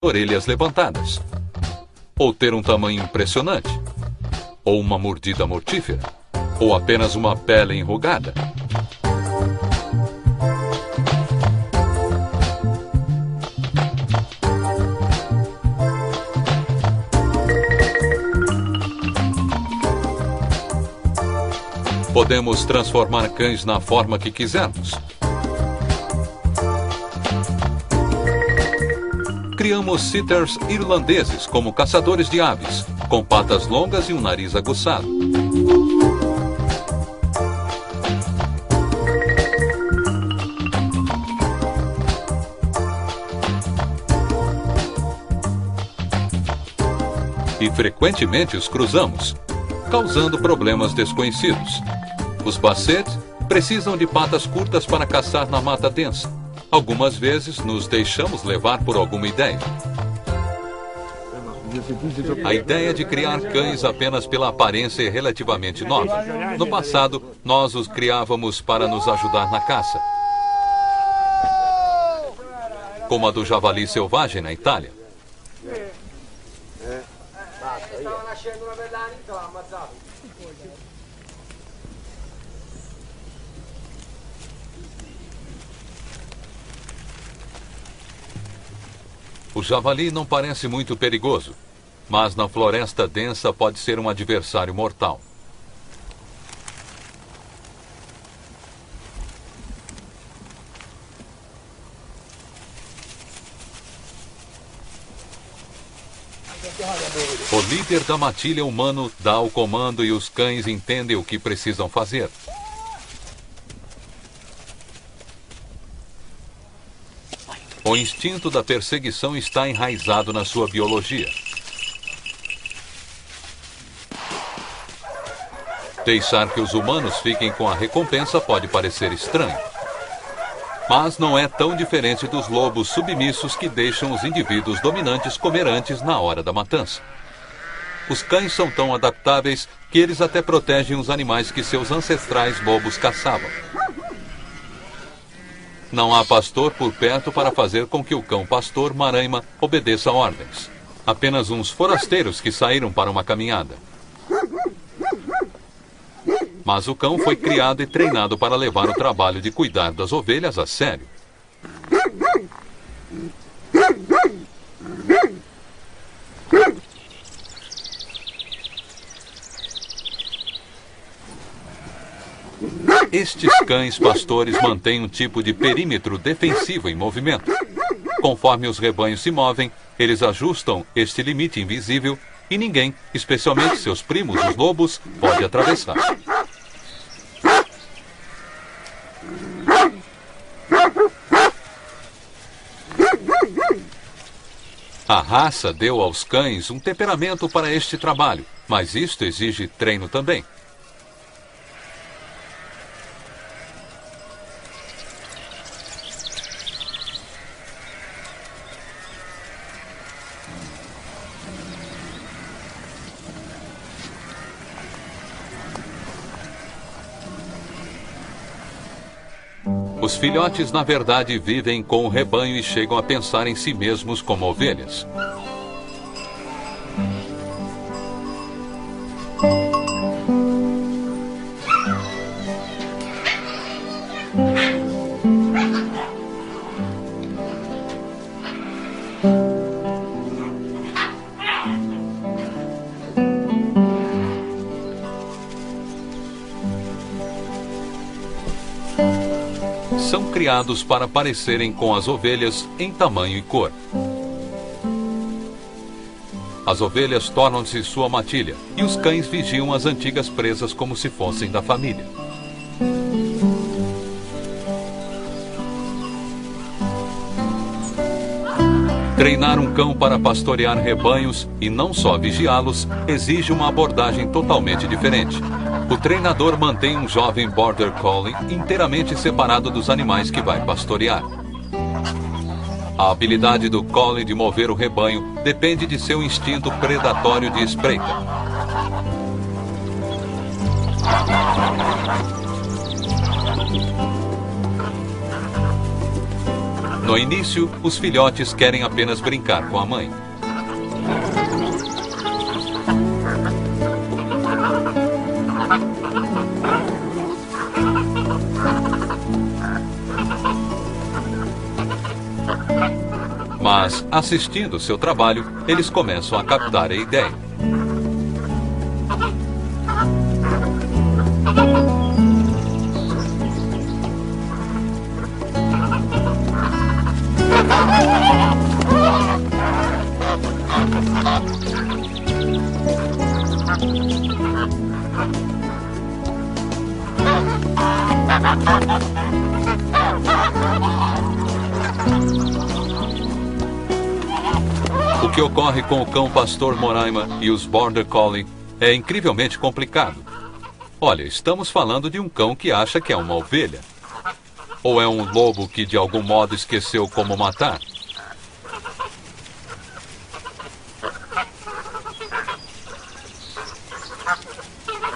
orelhas levantadas, ou ter um tamanho impressionante, ou uma mordida mortífera, ou apenas uma pele enrugada. Podemos transformar cães na forma que quisermos. Criamos sitters irlandeses como caçadores de aves, com patas longas e um nariz aguçado. E frequentemente os cruzamos, causando problemas desconhecidos. Os Basset precisam de patas curtas para caçar na mata densa. Algumas vezes nos deixamos levar por alguma ideia. A ideia de criar cães apenas pela aparência é relativamente nova. No passado, nós os criávamos para nos ajudar na caça, como a do javali selvagem na Itália. O javali não parece muito perigoso, mas na floresta densa pode ser um adversário mortal. O líder da matilha humano dá o comando e os cães entendem o que precisam fazer. O instinto da perseguição está enraizado na sua biologia. Deixar que os humanos fiquem com a recompensa pode parecer estranho, mas não é tão diferente dos lobos submissos que deixam os indivíduos dominantes comer antes na hora da matança. Os cães são tão adaptáveis que eles até protegem os animais que seus ancestrais lobos caçavam. Não há pastor por perto para fazer com que o cão pastor Maraima obedeça ordens. Apenas uns forasteiros que saíram para uma caminhada. Mas o cão foi criado e treinado para levar o trabalho de cuidar das ovelhas a sério. Estes cães pastores mantêm um tipo de perímetro defensivo em movimento. Conforme os rebanhos se movem, eles ajustam este limite invisível e ninguém, especialmente seus primos, os lobos, pode atravessar. A raça deu aos cães um temperamento para este trabalho, mas isto exige treino também. Os filhotes, na verdade, vivem com o rebanho e chegam a pensar em si mesmos como ovelhas. São criados para parecerem com as ovelhas em tamanho e cor. As ovelhas tornam-se sua matilha e os cães vigiam as antigas presas como se fossem da família. Treinar um cão para pastorear rebanhos e não só vigiá-los exige uma abordagem totalmente diferente. O treinador mantém um jovem Border Collie inteiramente separado dos animais que vai pastorear. A habilidade do Collie de mover o rebanho depende de seu instinto predatório de espreita. No início, os filhotes querem apenas brincar com a mãe. Mas, assistindo seu trabalho, eles começam a captar a ideia. O que ocorre com o cão pastor Moraima e os Border Collie é incrivelmente complicado. Olha, estamos falando de um cão que acha que é uma ovelha. Ou é um lobo que de algum modo esqueceu como matar?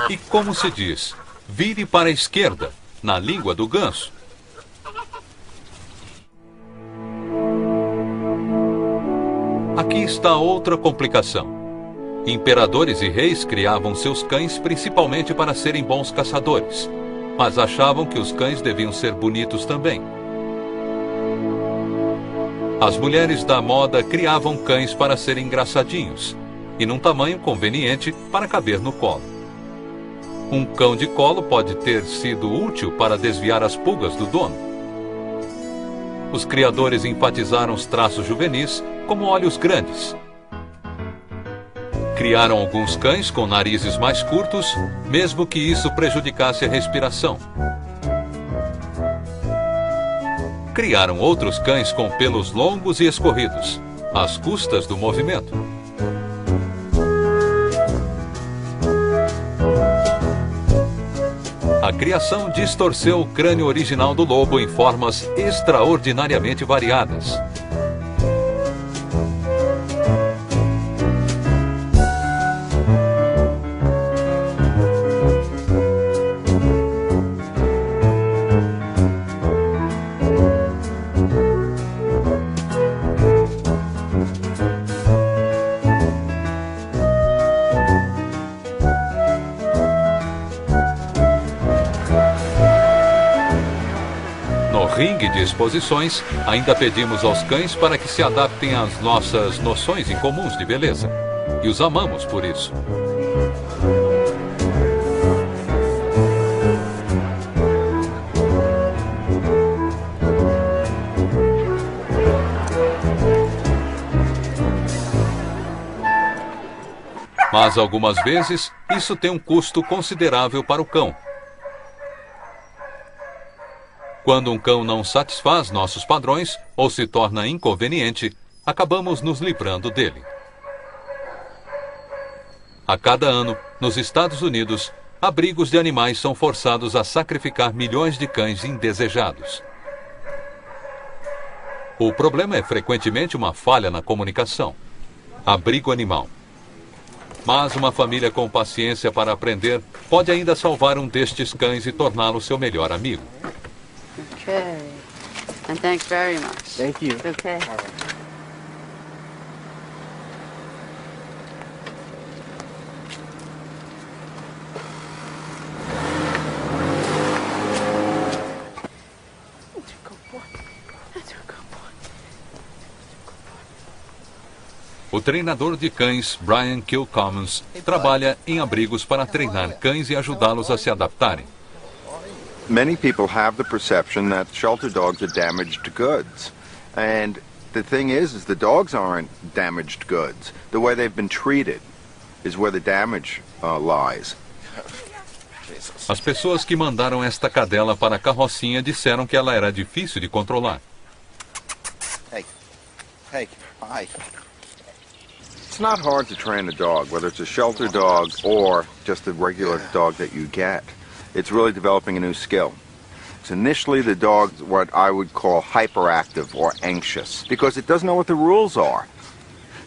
E como se diz? Vire para a esquerda, na língua do ganso. Aqui está outra complicação. Imperadores e reis criavam seus cães principalmente para serem bons caçadores, mas achavam que os cães deviam ser bonitos também. As mulheres da moda criavam cães para serem engraçadinhos e num tamanho conveniente para caber no colo. Um cão de colo pode ter sido útil para desviar as pulgas do dono. Os criadores enfatizaram os traços juvenis, como olhos grandes. Criaram alguns cães com narizes mais curtos, mesmo que isso prejudicasse a respiração. Criaram outros cães com pelos longos e escorridos, às custas do movimento. A criação distorceu o crânio original do lobo em formas extraordinariamente variadas. Ringue de exposições, ainda pedimos aos cães para que se adaptem às nossas noções incomuns de beleza. E os amamos por isso. Mas algumas vezes, isso tem um custo considerável para o cão. Quando um cão não satisfaz nossos padrões ou se torna inconveniente, acabamos nos livrando dele. A cada ano, nos Estados Unidos, abrigos de animais são forçados a sacrificar milhões de cães indesejados. O problema é frequentemente uma falha na comunicação. Abrigo animal. Mas uma família com paciência para aprender pode ainda salvar um destes cães e torná-lo seu melhor amigo. Okay. And thanks very much. Thank you. Okay. All right. O treinador de cães, Brian Kilcommons, trabalha em abrigos para treinar cães e ajudá-los a se adaptarem. Many people have the perception that shelter dogs are damaged goods. And the thing is the dogs aren't damaged goods. The way they've been treated is where the damage lies. As pessoas que mandaram esta cadela para a carrocinha disseram que ela era difícil de controlar. Hey, hi. It's not hard to train a dog, whether it's a shelter dog or just a regular dog that you get. It's really developing a new skill. So initially the dog's what I would call hyperactive or anxious because it doesn't know what the rules are.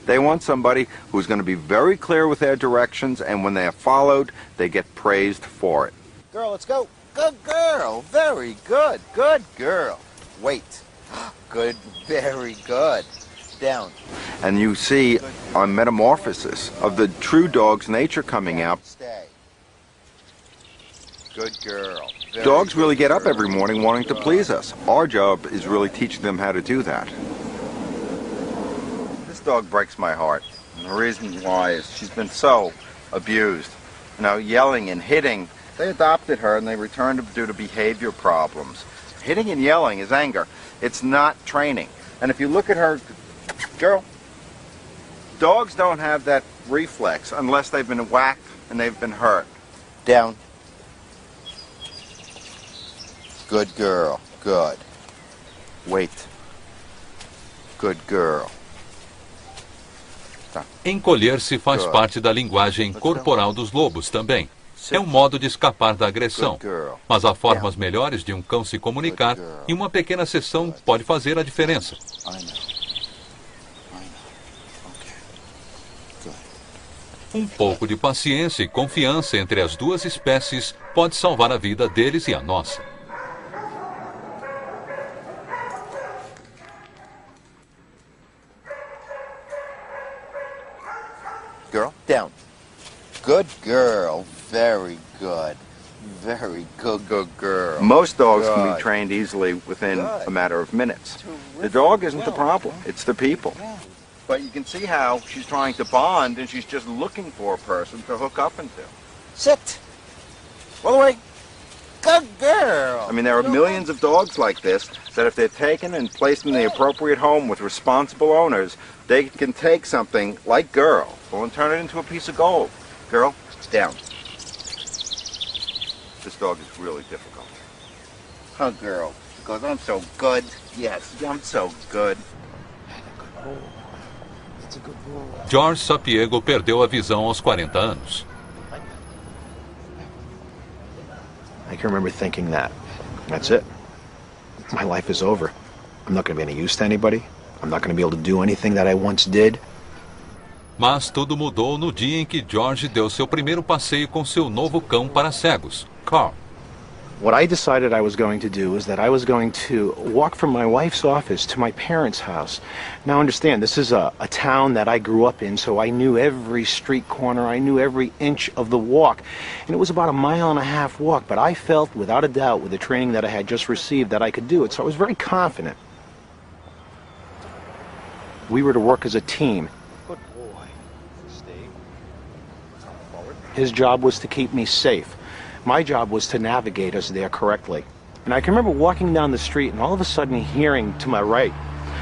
They want somebody who's going to be very clear with their directions, and when they are followed, they get praised for it. Girl, let's go. Good girl. Very good. Good girl. Wait. Good, very good. Down. And you see a metamorphosis of the true dog's nature coming out. Stay. Good girl. Very Dogs really good get up girl. every morning wanting to please us. Our job is really teaching them how to do that. This dog breaks my heart. And the reason why is she's been so abused. You know, yelling and hitting. They adopted her and they returned her due to behavior problems. Hitting and yelling is anger. It's not training. And if you look at her, girl, dogs don't have that reflex unless they've been whacked and they've been hurt. Down. Good girl. Good. Wait. Good girl. Encolher-se faz Good. parte da linguagem corporal dos lobos também. É um modo de escapar da agressão. Good girl. Mas há formas melhores de um cão se comunicar e uma pequena sessão pode fazer a diferença. I know. Okay. Good. Um pouco de paciência e confiança entre as duas espécies pode salvar a vida deles e a nossa. Girl, down. Good girl. Very good. Very good, good girl. Most dogs can Good. be trained easily within Good. a matter of minutes. Terrific. The dog isn't the Well, problem, it's the people. Yeah. But you can see how she's trying to bond and she's just looking for a person to hook up into. Sit. All the way. Good girl. I mean, there are millions of dogs like this that if they're taken and placed in the appropriate home with responsible owners, they can take something like Girl and turn it into a piece of gold. Girl, down. This dog is really difficult. Huh, girl. Because I'm so good. Yes, I'm so good. George Sapiego perdeu a visão aos 40 anos. I can remember thinking that's it. My life is over. I'm not going to be any use to anybody. I'm not going to be able to do anything that I once did. Mas tudo mudou no dia em que George deu seu primeiro passeio com seu novo cão para cegos, Carl. What I decided I was going to do is that I was going to walk from my wife's office to my parents' house. Now understand, this is a town that I grew up in, so I knew every street corner, I knew every inch of the walk. And it was about a 1.5 mile walk, but I felt without a doubt with the training that I had just received that I could do it, so I was very confident. We were to work as a team. Good boy. Stay. Forward. His job was to keep me safe. My job was to navigate us there correctly. And I can remember walking down the street and all of a sudden hearing to my right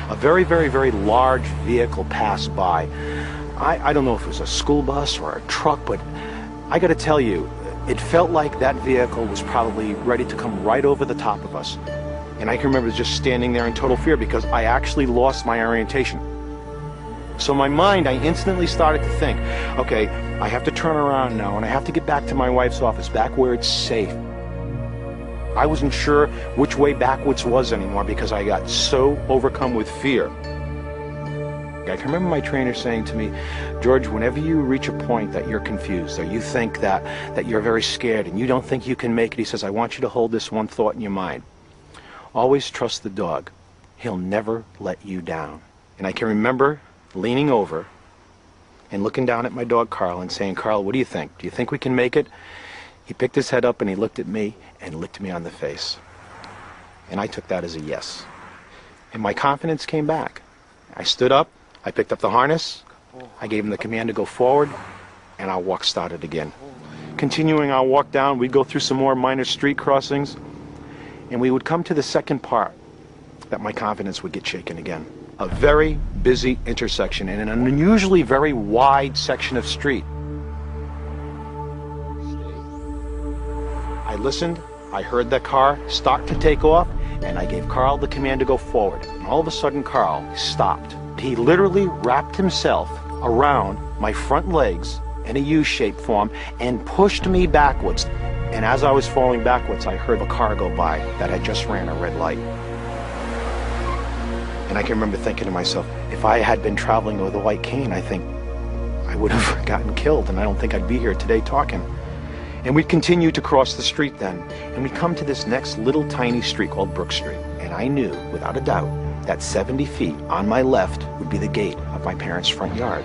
a very, very, very large vehicle pass by. I don't know if it was a school bus or a truck, but I got to tell you, it felt like that vehicle was probably ready to come right over the top of us. And I can remember just standing there in total fear because I actually lost my orientation. So in my mind, I instantly started to think, okay, I have to turn around now and I have to get back to my wife's office, back where it's safe. I wasn't sure which way backwards was anymore because I got so overcome with fear. I can remember my trainer saying to me, George, whenever you reach a point that you're confused or you think that you're very scared and you don't think you can make it, he says, I want you to hold this one thought in your mind. Always trust the dog. He'll never let you down. And I can remember leaning over and looking down at my dog Carl and saying, Carl, what do you think? Do you think we can make it? He picked his head up and he looked at me and licked me on the face. And I took that as a yes. And my confidence came back. I stood up, I picked up the harness, I gave him the command to go forward, and our walk started again. Continuing our walk down, we'd go through some more minor street crossings, and we would come to the second part that my confidence would get shaken again. A very busy intersection in an unusually very wide section of street. I listened, I heard the car start to take off, and I gave Carl the command to go forward. And all of a sudden, Carl stopped. He literally wrapped himself around my front legs in a U-shaped form and pushed me backwards. And as I was falling backwards, I heard a car go by that had just ran a red light. And I can remember thinking to myself, if I had been traveling with a white cane, I think I would have gotten killed, and I don't think I'd be here today talking. And we'd continue to cross the street then, and we'd come to this next little tiny street called Brook Street. And I knew, without a doubt, that 70 feet on my left would be the gate of my parents' front yard.